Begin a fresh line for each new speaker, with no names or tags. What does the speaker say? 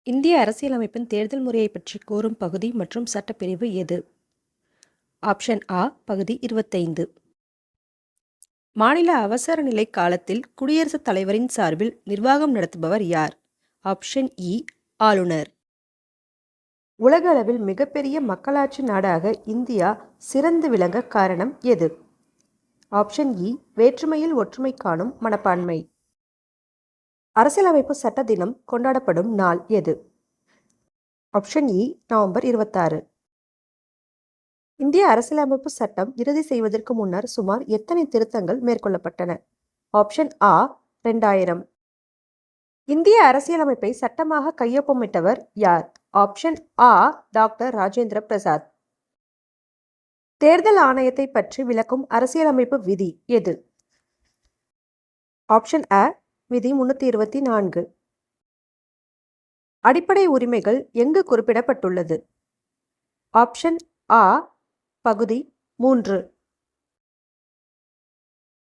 இந்திய அரசியலமைப்பின் தேர்தல் முறையைப் பற்றி கூறும் பகுதி மற்றும் சட்டப்பிரிவு எது? ஆப்ஷன் ஆ பகுதி 25. மாநில அவசர நிலை காலத்தில் குடியரசுத் தலைவரின் சார்பில் நிர்வாகம் நடத்துபவர் யார்? ஆப்ஷன் இ ஆளுநர். உலக அளவில் மிகப்பெரிய மக்களாட்சி நாடாக இந்தியா சிறந்து விளங்க காரணம் எது? ஆப்ஷன் இ வேற்றுமையில் ஒற்றுமை காணும் மனப்பான்மை. அரசியலமைப்பு சட்ட தினம் கொண்டாடப்படும் நாள் எது? ஆப்ஷன் இ நவம்பர் 26. இந்திய அரசியலமைப்பு சட்டம் இறுதி செய்வதற்கு முன்னர் சுமார் எத்தனை திருத்தங்கள் மேற்கொள்ளப்பட்டன? ஆப்ஷன் ஆ 2000. இந்திய அரசியலமைப்பை சட்டமாக கையொப்பமிட்டவர் யார்? ஆப்ஷன் ஆ டாக்டர் ராஜேந்திர பிரசாத். தேர்தல் ஆணையத்தை பற்றி விளக்கும் அரசியலமைப்பு விதி எது? ஆப்ஷன் ஆ விதி 324. அடிப்படை உரிமைகள் எங்கு குறிப்பிடப்பட்டுள்ளது? ஆப்ஷன் ஆ பகுதி 3.